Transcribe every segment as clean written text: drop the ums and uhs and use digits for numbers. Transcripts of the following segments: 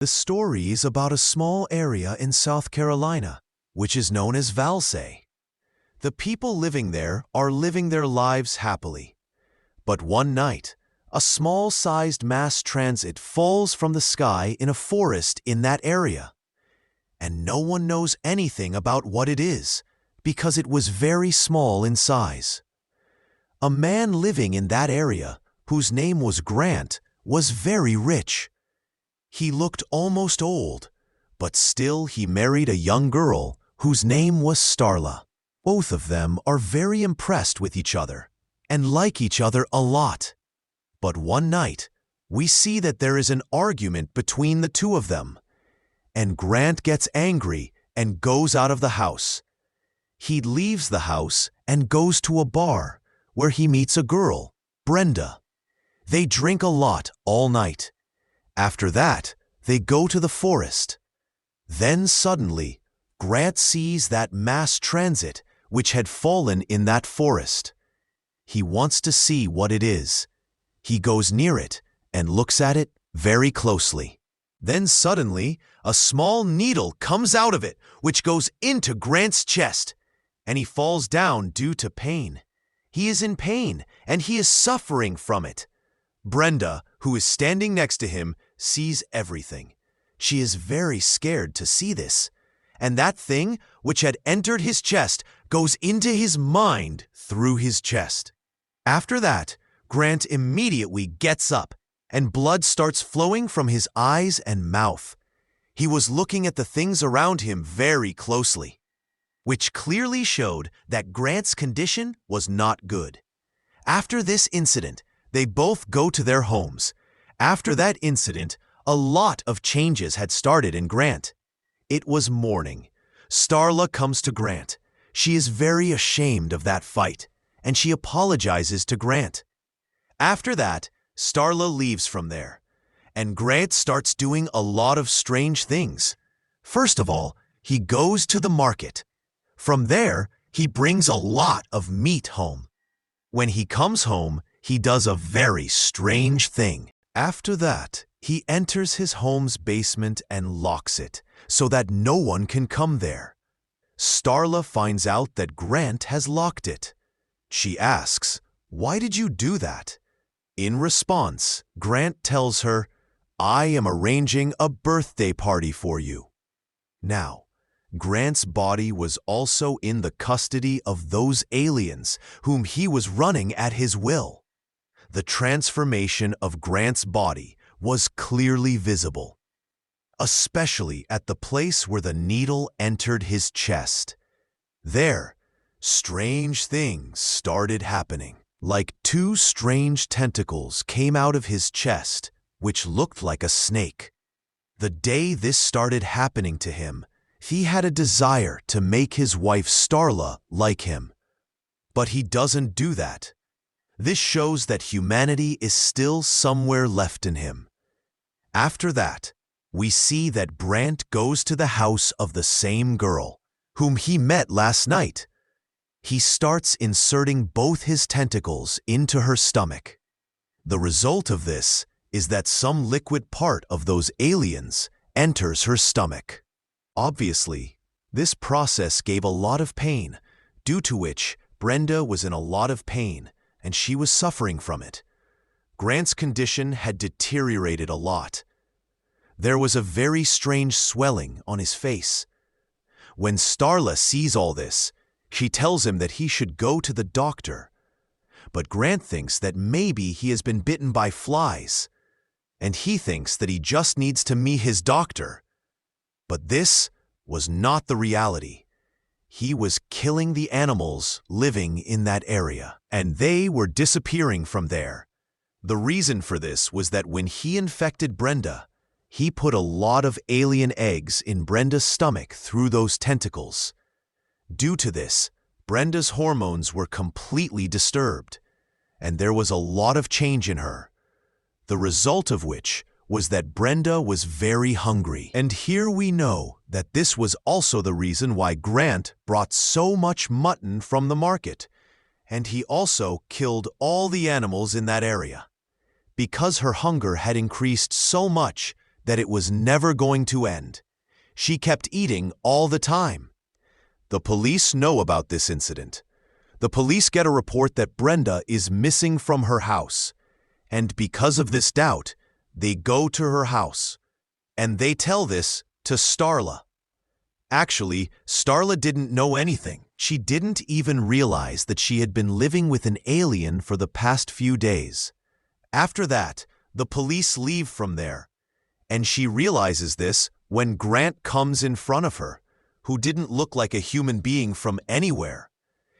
The story is about a small area in South Carolina, which is known as Valsay. The people living there are living their lives happily. But one night, a small-sized mass transit falls from the sky in a forest in that area. And no one knows anything about what it is, because it was very small in size. A man living in that area, whose name was Grant, was very rich. He looked almost old, but still he married a young girl whose name was Starla. Both of them are very impressed with each other and like each other a lot. But one night, we see that there is an argument between the two of them, and Grant gets angry and goes out of the house. He leaves the house and goes to a bar where he meets a girl, Brenda. They drink a lot all night. After that, they go to the forest. Then suddenly, Grant sees that mass transit which had fallen in that forest. He wants to see what it is. He goes near it and looks at it very closely. Then suddenly, a small needle comes out of it, which goes into Grant's chest, and he falls down due to pain. He is in pain, and he is suffering from it. Brenda, who is standing next to him, sees everything. She is very scared to see this, and that thing which had entered his chest goes into his mind through his chest. After that, Grant immediately gets up, and blood starts flowing from his eyes and mouth. He was looking at the things around him very closely, which clearly showed that Grant's condition was not good. After this incident, they both go to their homes. After that incident, a lot of changes had started in Grant. It was morning. Starla comes to Grant. She is very ashamed of that fight, and she apologizes to Grant. After that, Starla leaves from there, and Grant starts doing a lot of strange things. First of all, he goes to the market. From there, he brings a lot of meat home. When he comes home, he does a very strange thing. After that, he enters his home's basement and locks it so that no one can come there. Starla finds out that Grant has locked it. She asks, "Why did you do that?" In response, Grant tells her, "I am arranging a birthday party for you." Now, Grant's body was also in the custody of those aliens whom he was running at his will. The transformation of Grant's body was clearly visible, especially at the place where the needle entered his chest. There, strange things started happening. Like two strange tentacles came out of his chest, which looked like a snake. The day this started happening to him, he had a desire to make his wife Starla like him. But he doesn't do that. This shows that humanity is still somewhere left in him. After that, we see that Grant goes to the house of the same girl, whom he met last night. He starts inserting both his tentacles into her stomach. The result of this is that some liquid part of those aliens enters her stomach. Obviously, this process gave a lot of pain, due to which Brenda was in a lot of pain and she was suffering from it. Grant's condition had deteriorated a lot. There was a very strange swelling on his face. When Starla sees all this, she tells him that he should go to the doctor. But Grant thinks that maybe he has been bitten by flies, and he thinks that he just needs to meet his doctor. But this was not the reality. He was killing the animals living in that area, and they were disappearing from there. The reason for this was that when he infected Brenda, he put a lot of alien eggs in Brenda's stomach through those tentacles. Due to this, Brenda's hormones were completely disturbed, and there was a lot of change in her. The result of which was that Brenda was very hungry. And here we know that this was also the reason why Grant brought so much mutton from the market, and he also killed all the animals in that area. Because her hunger had increased so much that it was never going to end. She kept eating all the time. The police know about this incident. The police get a report that Brenda is missing from her house, and because of this doubt, they go to her house, and they tell this to Starla. Actually, Starla didn't know anything. She didn't even realize that she had been living with an alien for the past few days. After that, the police leave from there, and she realizes this when Grant comes in front of her, who didn't look like a human being from anywhere.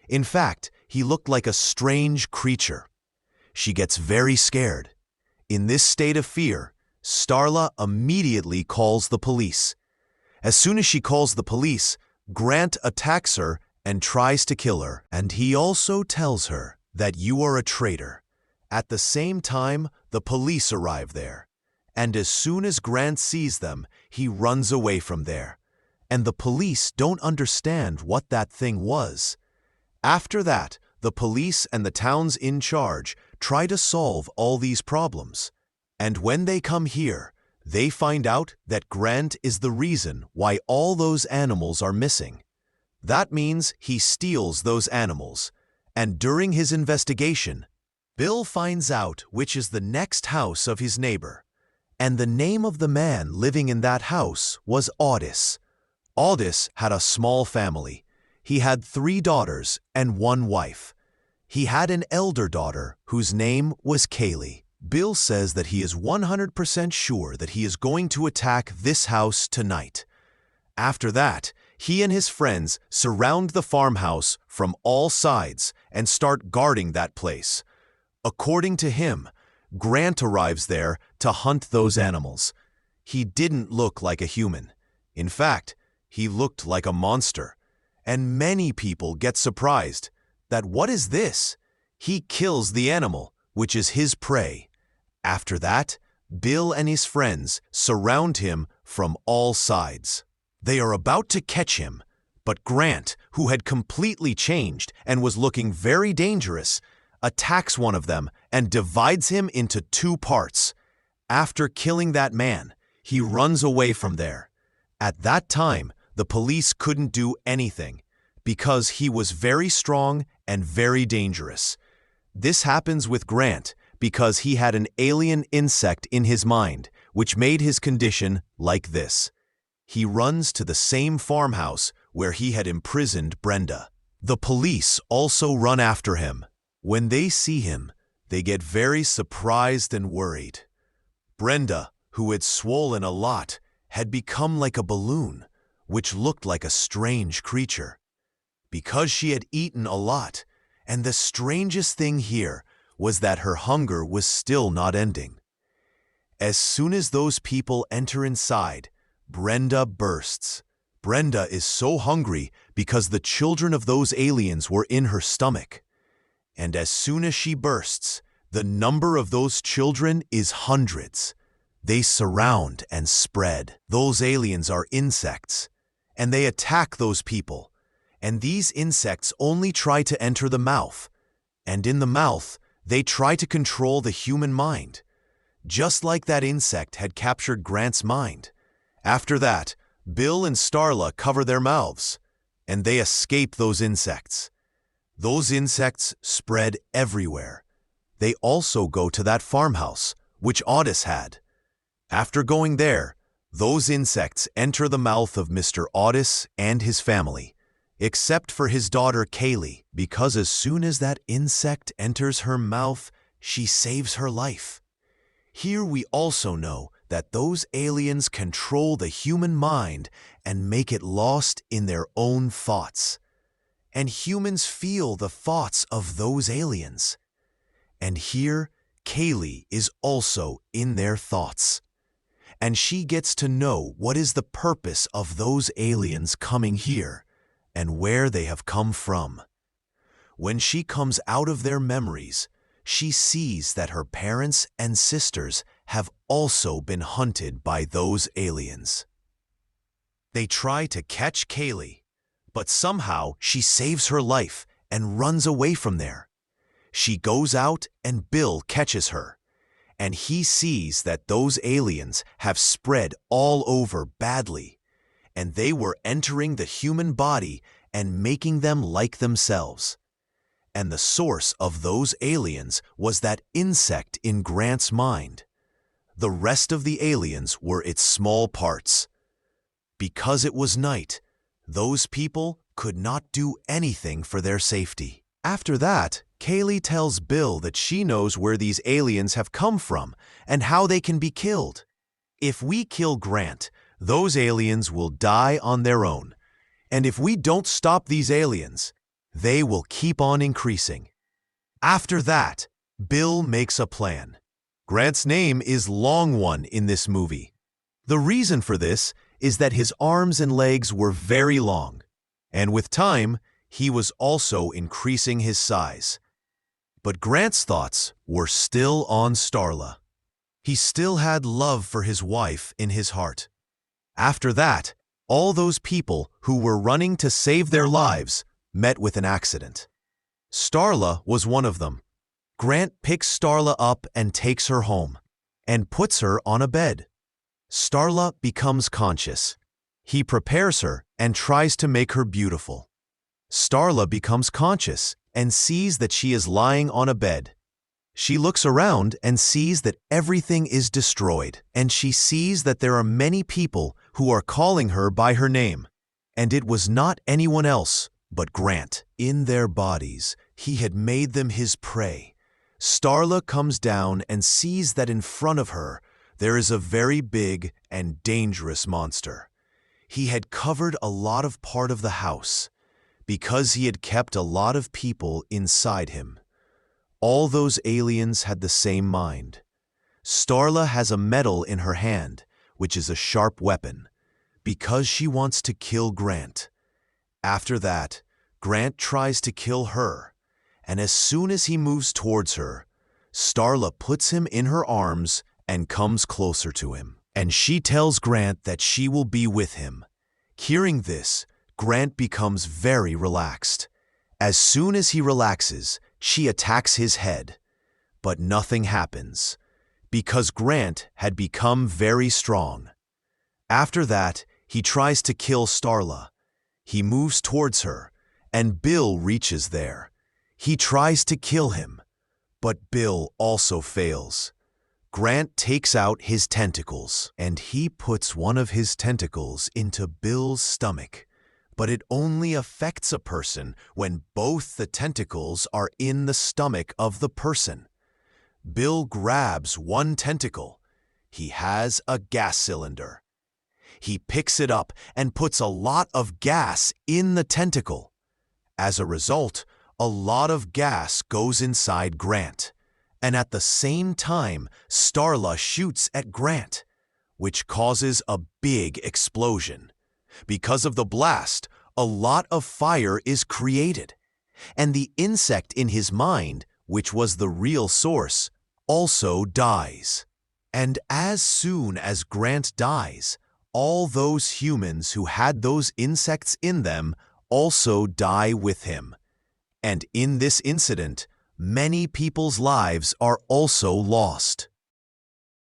In fact, he looked like a strange creature. She gets very scared. In this state of fear, Starla immediately calls the police. As soon as she calls the police, Grant attacks her and tries to kill her, and he also tells her that you are a traitor. At the same time, the police arrive there, and as soon as Grant sees them, he runs away from there, and the police don't understand what that thing was. After that, the police and the towns in charge try to solve all these problems, and when they come here, they find out that Grant is the reason why all those animals are missing. That means he steals those animals, and during his investigation, Bill finds out which is the next house of his neighbor, and the name of the man living in that house was Audis. Audis had a small family. He had 3 daughters and 1 wife. He had an elder daughter whose name was Kaylee. Bill says that he is 100% sure that he is going to attack this house tonight. After that, he and his friends surround the farmhouse from all sides and start guarding that place. According to him, Grant arrives there to hunt those animals. He didn't look like a human. In fact, he looked like a monster. And many people get surprised that what is this? He kills the animal, which is his prey. After that, Bill and his friends surround him from all sides. They are about to catch him, but Grant, who had completely changed and was looking very dangerous, attacks one of them and divides him into 2 parts. After killing that man, he runs away from there. At that time, the police couldn't do anything because he was very strong and very dangerous. This happens with Grant because he had an alien insect in his mind, which made his condition like this. He runs to the same farmhouse where he had imprisoned Brenda. The police also run after him. When they see him, they get very surprised and worried. Brenda, who had swollen a lot, had become like a balloon, which looked like a strange creature. Because she had eaten a lot, and the strangest thing here was that her hunger was still not ending. As soon as those people enter inside, Brenda bursts. Brenda is so hungry because the children of those aliens were in her stomach. And as soon as she bursts, the number of those children is hundreds. They surround and spread. Those aliens are insects, and they attack those people. And these insects only try to enter the mouth, and in the mouth, they try to control the human mind, just like that insect had captured Grant's mind. After that, Bill and Starla cover their mouths, and they escape those insects. Those insects spread everywhere. They also go to that farmhouse, which Audis had. After going there, those insects enter the mouth of Mr. Audis and his family, except for his daughter Kaylee, because as soon as that insect enters her mouth, she saves her life. Here we also know that those aliens control the human mind and make it lost in their own thoughts. And humans feel the thoughts of those aliens. And here, Kaylee is also in their thoughts. And she gets to know what is the purpose of those aliens coming here and where they have come from. When she comes out of their memories, she sees that her parents and sisters have also been hunted by those aliens. They try to catch Kaylee, but somehow she saves her life and runs away from there. She goes out and Bill catches her, and he sees that those aliens have spread all over badly, and they were entering the human body and making them like themselves. And the source of those aliens was that insect in Grant's mind. The rest of the aliens were its small parts. Because it was night, those people could not do anything for their safety. After that, Kaylee tells Bill that she knows where these aliens have come from and how they can be killed. If we kill Grant, those aliens will die on their own. And if we don't stop these aliens, they will keep on increasing. After that, Bill makes a plan. Grant's name is Long One in this movie. The reason for this is that his arms and legs were very long, and with time, he was also increasing his size. But Grant's thoughts were still on Starla. He still had love for his wife in his heart. After that, all those people who were running to save their lives met with an accident. Starla was one of them. Grant picks Starla up and takes her home, and puts her on a bed. Starla becomes conscious. He prepares her and tries to make her beautiful. Starla becomes conscious and sees that she is lying on a bed. She looks around and sees that everything is destroyed, and she sees that there are many people who are calling her by her name, and it was not anyone else but Grant. In their bodies, he had made them his prey. Starla comes down and sees that in front of her there is a very big and dangerous monster. He had covered a lot of part of the house because he had kept a lot of people inside him. All those aliens had the same mind. Starla has a metal in her hand, which is a sharp weapon, because she wants to kill Grant. After that, Grant tries to kill her, and as soon as he moves towards her, Starla puts him in her arms and comes closer to him. And she tells Grant that she will be with him. Hearing this, Grant becomes very relaxed. As soon as he relaxes, she attacks his head. But nothing happens, because Grant had become very strong. After that, he tries to kill Starla. He moves towards her, and Bill reaches there. He tries to kill him, but Bill also fails. Grant takes out his tentacles, and he puts one of his tentacles into Bill's stomach. But it only affects a person when both the tentacles are in the stomach of the person. Bill grabs one tentacle. He has a gas cylinder. He picks it up and puts a lot of gas in the tentacle. As a result, a lot of gas goes inside Grant. And at the same time, Starla shoots at Grant, which causes a big explosion. Because of the blast, a lot of fire is created, and the insect in his mind, which was the real source, also dies. And as soon as Grant dies, all those humans who had those insects in them also die with him. And in this incident, many people's lives are also lost.